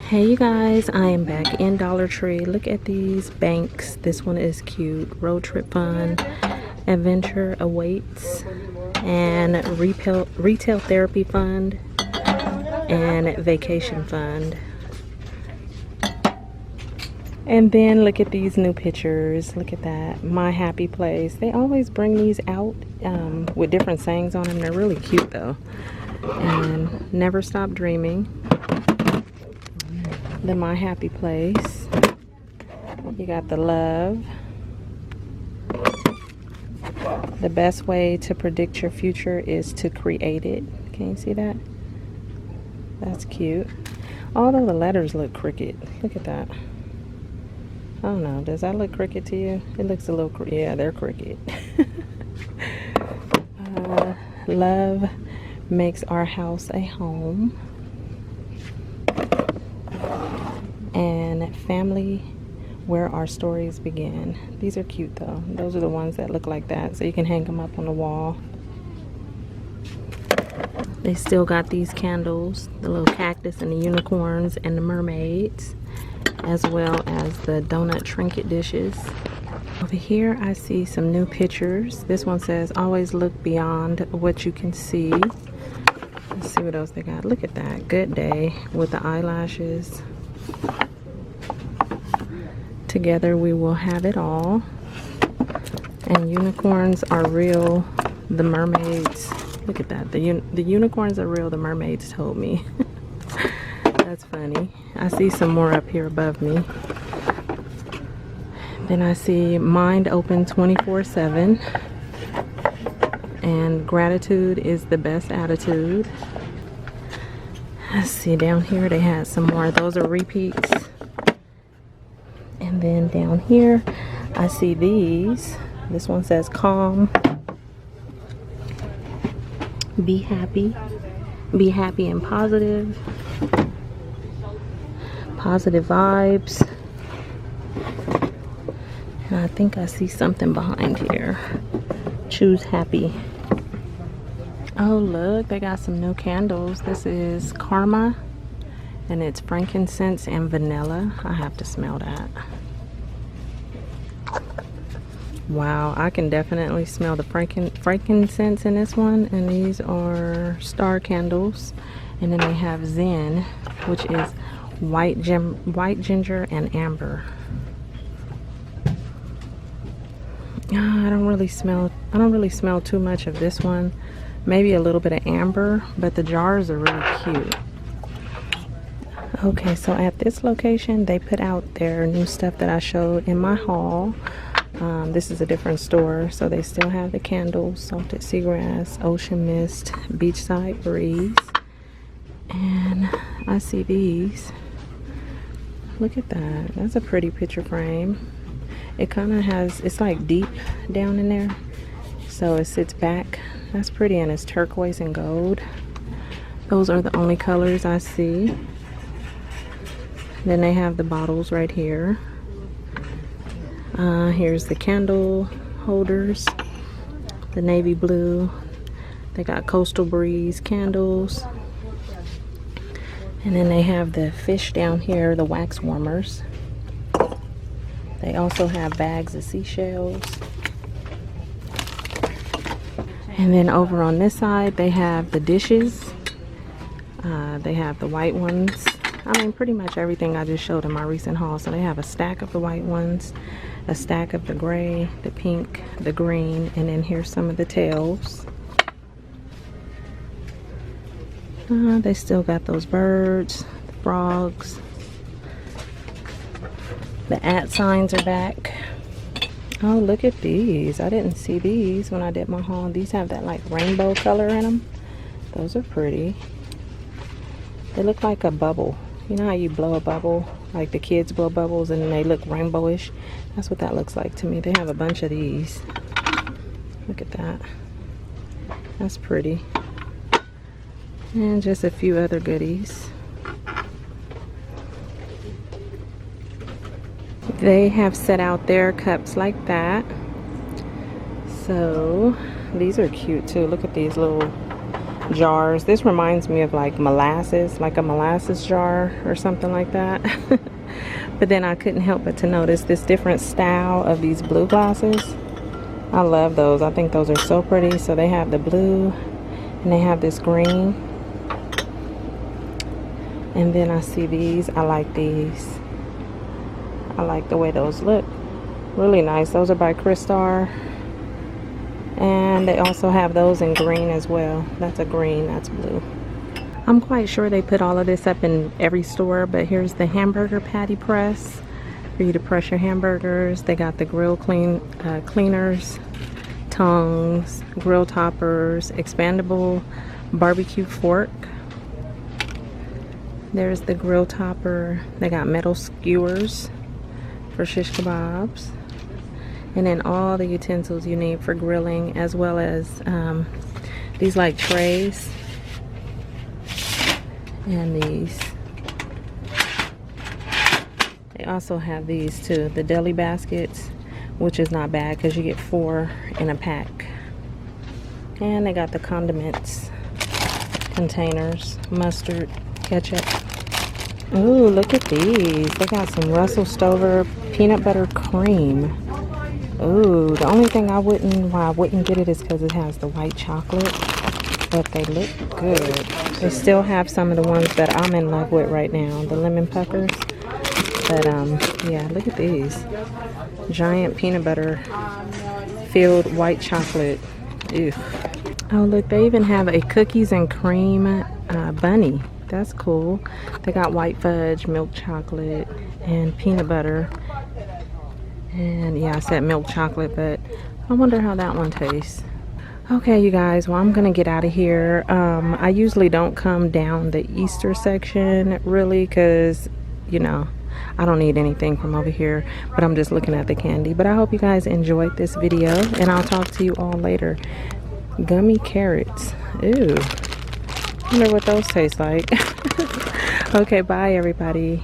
Hey you guys, I am back in Dollar Tree. Look at these banks. This one is cute. Road trip fund, adventure awaits, and retail therapy fund, and vacation fund. And then look at these new pictures. Look at that. My happy place. They always bring these out with different sayings on them. They're really cute though. And never stop dreaming. The my happy place. You got the love. The best way to predict your future is to create it. Can you see that? That's cute. Although the letters look crooked. Look at that. I don't know. Does that look crooked to you? It looks a little crooked. Yeah, they're crooked. Love makes our house a home. And family, where our stories begin. These are cute though. Those are the ones that look like that, so you can hang them up on the wall. They still got these candles, the little cactus and the unicorns and the mermaids, as well as the donut trinket dishes. Over here I see some new pictures. This one says always look beyond what you can see. Let's see what else they got. Look at that. Good day with the eyelashes. Together we will have it all. And unicorns are real. The mermaids, look at that. The unicorns are real. The mermaids told me. That's funny. I see some more up here above me. Then I see mind open 24/7. And gratitude is the best attitude. Let's see, down here they had some more. Those are repeats. And then down here I see these. This one says calm, be happy and positive vibes. And I think I see something behind here. Choose happy. Oh look, they got some new candles. This is Karma, and it's frankincense and vanilla. I have to smell that. Wow, I can definitely smell the frankincense in this one. And these are star candles. And then they have Zen, which is white ginger and amber. I don't really smell too much of this one. Maybe a little bit of amber, but the jars are really cute. Okay, so at this location they put out their new stuff that I showed in my haul. This is a different store, so they still have the candles, salted seagrass, ocean mist, beachside breeze. And I see these. Look at that. That's a pretty picture frame. It kind of has, it's like deep down in there, so it sits back. That's pretty, and it's turquoise and gold. Those are the only colors I see. Then they have the bottles right here. Here's the candle holders, the navy blue. They got coastal breeze candles. And then they have the fish down here, the wax warmers. They also have bags of seashells. And then over on this side, they have the dishes. They have the white ones. I mean, pretty much everything I just showed in my recent haul. So they have a stack of the white ones, a stack of the gray, the pink, the green, and then here's some of the tails. They still got those birds, the frogs. The @ signs are back. Oh, look at these. I didn't see these when I did my haul. These have that like rainbow color in them. Those are pretty. They look like a bubble. You know how you blow a bubble? Like the kids blow bubbles and they look rainbowish? That's what that looks like to me. They have a bunch of these. Look at that. That's pretty. And just a few other goodies. They have set out their cups like that. So these are cute too. Look at these little jars. This reminds me of like molasses, like a molasses jar or something like that. But then I couldn't help but to notice this different style of these blue glasses. I love those. I think those are so pretty. So they have the blue and they have this green. And then I see these. I like these. I like the way those look. Really nice. Those are by Crystar. And they also have those in green as well. That's a green, that's blue. I'm quite sure they put all of this up in every store, but here's the hamburger patty press for you to press your hamburgers. They got the grill cleaners, tongs, grill toppers, expandable barbecue fork. There's the grill topper. They got metal skewers for shish kebabs. And then all the utensils you need for grilling, as well as these like trays. And these. They also have these too, the deli baskets, which is not bad because you get 4 in a pack. And they got the condiments containers, mustard, ketchup. Ooh, look at these. They got some Russell Stover peanut butter cream. Ooh, the only thing why I wouldn't get it is because it has the white chocolate, but they look good. They still have some of the ones that I'm in love with right now, the lemon puckers. But yeah, look at these. Giant peanut butter filled white chocolate. Ew. Oh, look, they even have a cookies and cream bunny. That's cool. They got white fudge, milk chocolate, and peanut butter. And yeah, I said milk chocolate, but I wonder how that one tastes. Okay, you guys, well, I'm gonna get out of here. I usually don't come down the Easter section really, because you know, I don't need anything from over here, but I'm just looking at the candy. But I hope you guys enjoyed this video, and I'll talk to you all later. Gummy carrots. Ew. I wonder what those taste like. Okay, bye everybody.